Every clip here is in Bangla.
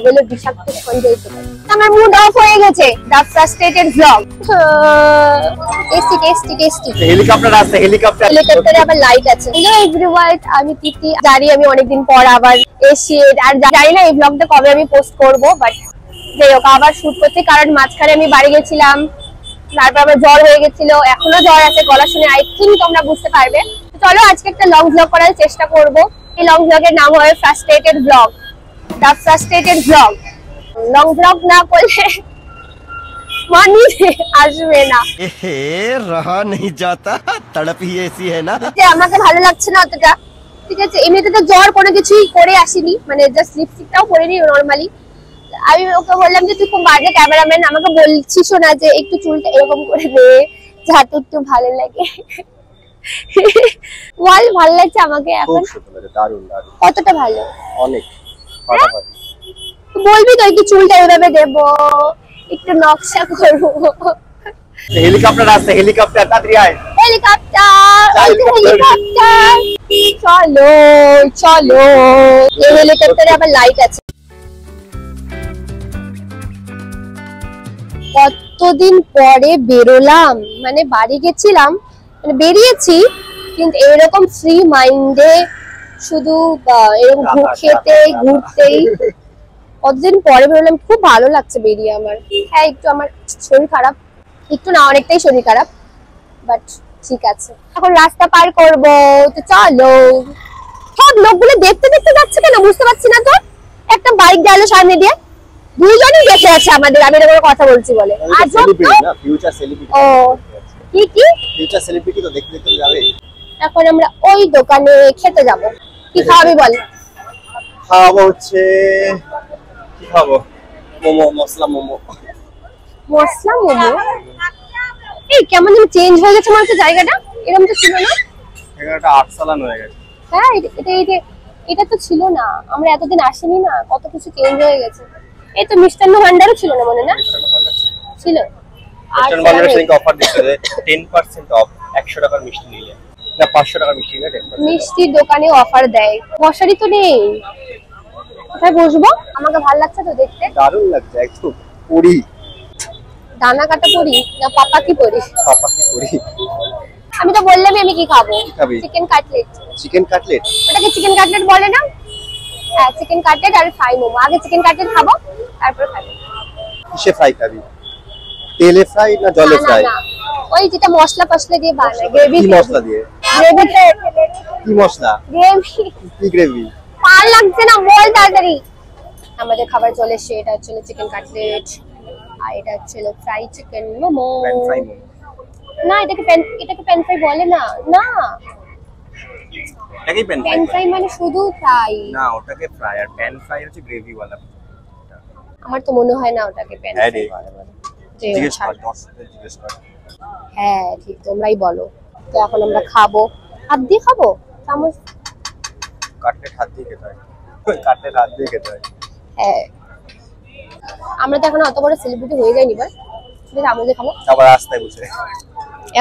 বলে বিষাক্ত সঞ্জয় সুপার। আমার মুড অফ হয়ে গেছে। The frustrated blog. Tasty tasty tasty. Helicopter আছে, হেলিকপ্টারে আবার লাইট আছে। হ্যালো এভরিওয়ান, আমি তিতি। জানি আমি অনেকদিন পর আবার এসে, আর জানি না এই ব্লগটা কবে আমি পোস্ট করব, বাট যাই হোক আবার শুট করছি, কারণ মাঝখানে আমি বাড়ি গেছিলাম, তারপর আমার জ্বর হয়ে গেছিল, এখনো জ্বর আছে, গলা শুনে আই থিঙ্ক তোমরা বুঝতে পারবে। চলো আজকে একটা লং ব্লগ করার চেষ্টা করব। এই লং ব্লগের নাম হবে ফ্রাস্ট্রেটেড ব্লগ, দা ফ্রাস্ট্রেটেড ব্লগ। লং ব্লগ না করলে মানি আসবে না। रहा नहीं जाता, तड़प ही ऐसी है ना। আমাকে ভালো লাগছে না অতটা, ঠিক আছে। এমনিতে তো জ্বর কোনো কিছুই করে আসিনি, মানে জাস্ট লিপস্টিকটাও পরিনি নরমালি। আমি ওকে বললাম যে তুই খুব বাজে ক্যামেরাম্যান, আমাকে বলছিস না যে একটু চুলটা এরকম করে দে যাতে একটু ভালো লাগে। বল ভালো লাগছে আমাকে এখন? দারুণ দারুণ। কতটা ভালো? অনেক ফাটাফাটি। বলবি তো একটু চুলটা এভাবে দেবো, একটু নকশা করবো। হেলিকপ্টার আছে, হেলিকপ্টার তাড়াতাড়ি আয়। হেলিকপ্টার, হেলিকপ্টার, চলো চলো। এই হেলিকপ্টারে আবার লাইট আছে। কতদিন পরে বেরোলাম, মানে বাড়ি গেছিলাম, মানে বেরিয়েছি কিন্তু এরকম ফ্রি মাইন্ডে শুধু এরকম খেতে ঘুরতেই কতদিন পরে বেরোলাম। খুব ভালো লাগছে বেরিয়ে আমার। হ্যাঁ একটু আমার শরীর খারাপ, একটু না অনেকটাই শরীর খারাপ, বাট ঠিক আছে। এখন রাস্তা পার করব, তো চলো। সব লোকগুলো দেখতে দেখতে যাচ্ছে কেন বুঝতে পারছি না তো। একটা বাইক গেল সামনে দিয়ে, দুইজনই দেখে আছে আমাদের, আমি এরকম কথা বলছি বলে। আজব না, ফিউচার সেলিব্রিটি। ও কি কি ফিউচার সেলিব্রিটি তো দেখতে দেখতে যাবে। এখন আমরা ওই দোকানে খেতে যাব। কি খাওয়াবি বল? খাওয়াবো হচ্ছে, কি খাবো? মোমো, মশলা মোমো। মশলা মোমো? এই কেমন যেন চেঞ্জ হয়ে গেছে মনে হচ্ছে জায়গাটা, এরকম তো ছিল না। জায়গাটা আটসালান হয়ে গেছে। হ্যাঁ এটা তো ছিল না, আমরা এতদিন আসিনি না, কত কিছু চেঞ্জ হয়ে গেছে। এই তো মিষ্টান্ন ভান্ডারও ছিল না মনে না? ছিল। মিষ্টান্ন ভান্ডারে সেদিন অফার দিচ্ছে 10% অফ 100 টাকার মিষ্টি নিলে, না 500 টাকার মিষ্টি নিলে 10%। মিষ্টির দোকানে অফার দেয়, মশারি তো নেই। কোথায় বসবো? আমাকে ভালো লাগছে তো দেখতে। দারুণ লাগছে একদম। পুরি দানা কাটা পরি না পাপাকি পরি? পাপাকি পুরি। আমি তো বললামই আমি কি খাবো। Chicken cutlet. Chicken cutlet? ওটাকে চিকেন কাটলেট বলে না? হ্যাঁ চিকেন কাটলেট আর ফ্রাই মোমো। আগে চিকেন কাটলেট খাবো, তারপর খাবো। কিসে ফ্রাই খাবি? তেলে ফ্রাই না জলে ফ্রাই? না ওই যেটা মশলা ফসলা দিয়ে বানায়, গ্রেভি। কি মশলা দিয়ে? গ্রেভিতে। কি মশলা? গ্রেভি। কি গ্রেভি? ভাল লাগছে না, বল তাড়াতাড়ি। আমাদের খাবার চলে এসেছে। এটা হচ্ছে চিকেন কাটলেট, আর এটা হচ্ছে fry chicken momo. Pan fry momo না এটাকে প্যান ফ্রাই বলে না। না এটাকে প্যান ফ্রাই মানে শুধু ফ্রাই না, ওটাকে ফ্রাই, আর প্যান ফ্রাই হচ্ছে গ্রেভি वाला। আমার তো মনে হয় না ওটাকে প্যান ফ্রাই বলে। জিজ্ঞেস কর, দর্শকদের জিজ্ঞেস কর। হ্যাঁ ঠিক, তোমরাই বলো। তো এখন আমরা খাবো, হাত দিয়ে খাবো, চামচ কাটলেট হাত দিয়ে খেতে হয়, কাটলেট হাত দিয়ে খেতে হয়। হ্যাঁ আমরা তো এখন অত বড় সেলিব্রিটি হয়ে যাইনি, বাট চামচ দিয়ে খাবো। আবার রাস্তায় বসে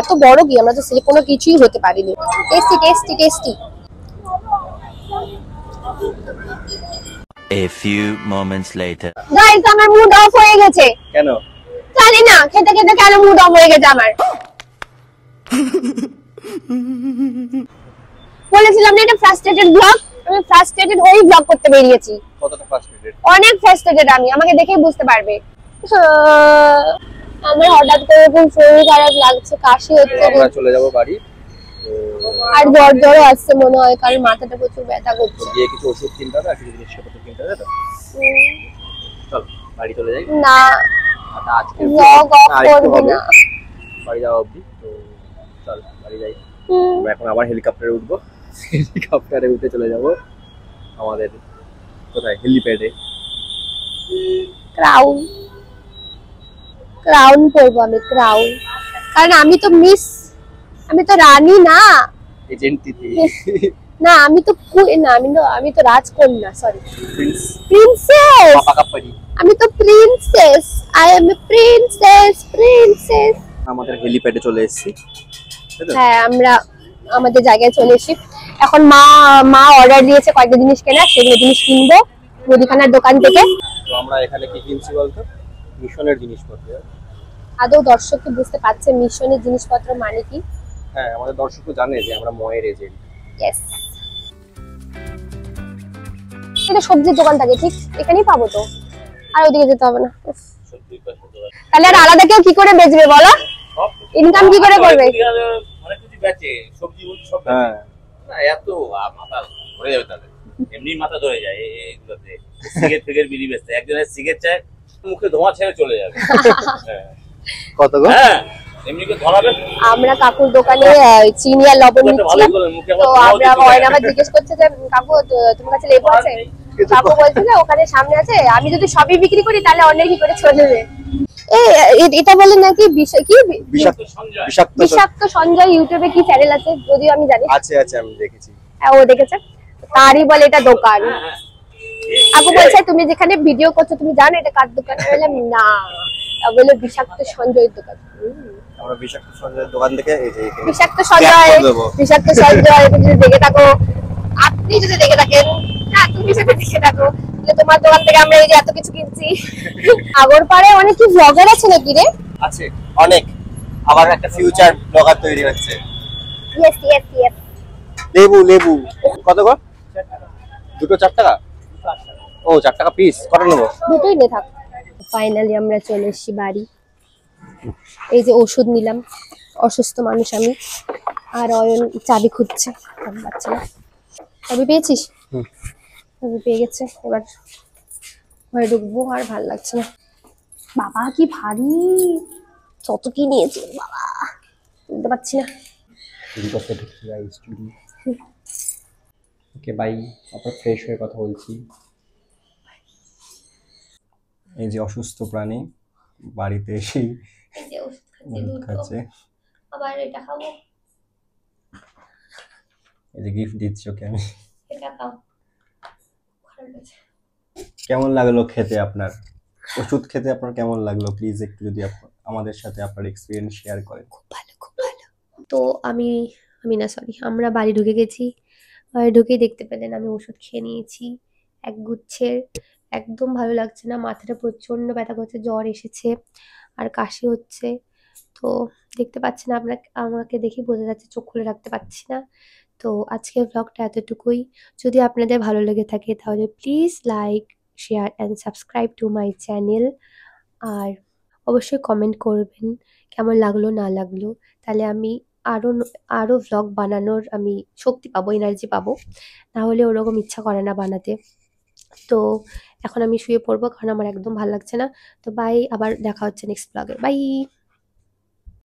এত বড় কি, আমরা তো কোনো কিছুই হতে পারিনি। Tasty tasty tasty. A few moments later. Guys আমার মুড অফ হয়ে গেছে। কেন? জানি না, খেতে খেতে কেন মুড অফ হয়ে গেছে আমার। বলেছিলাম না এটা ফ্রাস্ট্রেটেড ব্লগ, আমি ফ্রাস্ট্রেটেড হয়েই ব্লগ করতে বেরিয়েছি। কতটা ফ্রাস্ট্রেটেড? অনেক ফ্রাস্ট্রেটেড আমি, আমাকে দেখেই বুঝতে পারবে। আমার হঠাৎ করে খুব শরীর খারাপ লাগছে, কাশি হচ্ছে, আমরা চলে যাব বাড়ি, আর জ্বর জ্বরও আসছে মনে হয়, কারণ মাথাটা প্রচুর ব্যথা করছে। গিয়ে কিছু ওষুধ কিনতে হবে আর কিছু জিনিসপত্র কিনতে হবে। তো চল বাড়ি চলে যাই। না আজকে ব্লগ অফ করবি না, বাড়ি যাওয়া অবধি। তো চল বাড়ি যাই। আমরা এখন আবার হেলিকপ্টারে উঠবো, হেলিকপ্টারে উঠে চলে যাব আমাদের কোথায়, হেলিপ্যাডে। ক্রাউন পরবো আমি, ক্রাউন, কারণ আমি তো মিস, আমি তো রানী না, এজেন্ট তিথি না আমি তো আমি তো রাজকন্যা, সরি প্রিন্সেস, আমি তো princess, I M A princess. আমাদের হেলিপ্যাডে চলে এসেছি। হ্যাঁ আমরা আমাদের জায়গায় চলে এসেছি। এখন মা অর্ডার দিয়েছে কয়েকটা জিনিস কেনা, সেগুলো জিনিস কিনবো, মুদিখানার দোকান থেকে। তো আমরা এখানে কি কিনছি বলতো, মিশনের জিনিসপত্র। আদৌ দর্শক কি বুঝতে পারছে মিশনের জিনিসপত্র মানে কি? হ্যাঁ, আমাদের দর্শকও জানে যে আমরা ময়ের এজেন্ট। ইয়েস, এটা সবজির দোকান থাকে ঠিক এখানেই পাবো তো, আর ওদিকে যেতে হবে না। তাহলে আর আলাদা কেউ কি করে বেচবে বলো, ইনকাম কি করে করবে? অনেক কিছু বেচে, সবজি সব হ্যাঁ, না এত মাথা ধরে যাবে তাহলে, এমনি মাথা ধরে যায় এগুলোতে। সিগারেট ফিগারেট বিড়ি বেচতে, একজনের সিগারেট চায় মুখে ধোঁয়া ছেড়ে চলে যাবে। কত গো? হ্যাঁ, এমনি করে ধরাবে। আমরা কাকুর দোকানে চিনি আর লবণ নিচ্ছিলাম, তো আমরা অয়ন আবার জিজ্ঞেস করছে যে কাকু তোমার কাছে লেবু আছে? কাকু বলছে যে ওখানে সামনে আছে, আমি যদি সবই বিক্রি করি তাহলে অনেক কি করে চলবে। এটা বলে নাকি বিষাক্ত সঞ্জয় ইউটিউবে কি চ্যানেল আছে যদিও আমি জানি, আছে আছে, আমি দেখেছি। ও দেখেছে, তারই বলে এটা দোকান। কাকু বলছে তুমি যেখানে ভিডিও করছো তুমি জানো এটা কার দোকান? বললাম না, বলে বিষাক্ত সঞ্জয়ের দোকান। আমরা বিষাক্ত সঞ্জয়ের দোকান থেকে এই যে বিষাক্ত সঞ্জয়, বিষাক্ত সঞ্জয় তুমি যদি দেখে থাকো, আপনি যদি দেখে থাকেন, না তুমি যদি দেখে থাকো, তাহলে তোমার দোকান থেকে আমরা এই যে এত কিছু কিনছি। আগরপাড়ায় অনেক কি ব্লগার আছে নাকি রে? আছে অনেক, আবার একটা ফিউচার ব্লগার তৈরি হচ্ছে। Yes yes yes. লেবু লেবু কত গো? দুটো 4 টাকা? ও 4 টাকা পিস, কত নেবো? দুটোই নে থাক। ফাইনালি আমরা চলে এসেছি বাড়ি। এই যে ওষুধ নিলাম, অসুস্থ মানুষ আমি। আর অয়ন চাবি খুঁজছে, আমি পাচ্ছি না। চাবি পেয়েছিস? চাবি পেয়ে গেছে, এবার ঘরে ঢুকবো। আর ভাল লাগছে না, বাবা কি ভারী, কত কি নিয়েছে বাবা, বুঝতে পারছি না। ওকে বাই, আবার ফ্রেশ হয়ে কথা বলছি। এই যে অসুস্থ প্রাণী বাড়িতে এসে এই যে ওষুধ ওষুধ খাচ্ছে। আবার এটা খাবো, এই যে গিফট দিচ্ছি ওকে আমি। এটা খাও। ভালো লাগছে। কেমন লাগলো খেতে আপনার? ওষুধ খেতে আপনার কেমন লাগলো? প্লিজ একটু যদি আমাদের সাথে আপনার এক্সপিরিয়েন্স শেয়ার করেন। খুব ভালো খুব ভালো। তো আমি না সরি, আমরা বাড়ি ঢুকে গেছি। বাড়ি ঢুকেই দেখতে পেলেন আমি ওষুধ খেয়ে নিয়েছি এক গুচ্ছের। একদম ভালো লাগছে না, মাথাটা প্রচন্ড ব্যথা করছে, জ্বর এসেছে আর কাশি হচ্ছে। তো দেখতে পাচ্ছেন আপনার, আমাকে দেখে বোঝা যাচ্ছে চোখ খুলে রাখতে পারছি না। তো আজকের ব্লগটা এতটুকুই। যদি আপনাদের ভালো লেগে থাকে তাহলে please like, share and subscribe to my channel. আর অবশ্যই কমেন্ট করবেন কেমন লাগলো না লাগলো, তাহলে আমি আরো ভ্লগ বানানোর আমি শক্তি পাবো, এনার্জি পাবো। না হলে ওরকম ইচ্ছা করে না বানাতে। তো এখন আমি শুয়ে পড়বো কারণ আমার একদম ভালো লাগছে না। তো বাই, আবার দেখা হচ্ছে নেক্সট ব্লগে, বাই।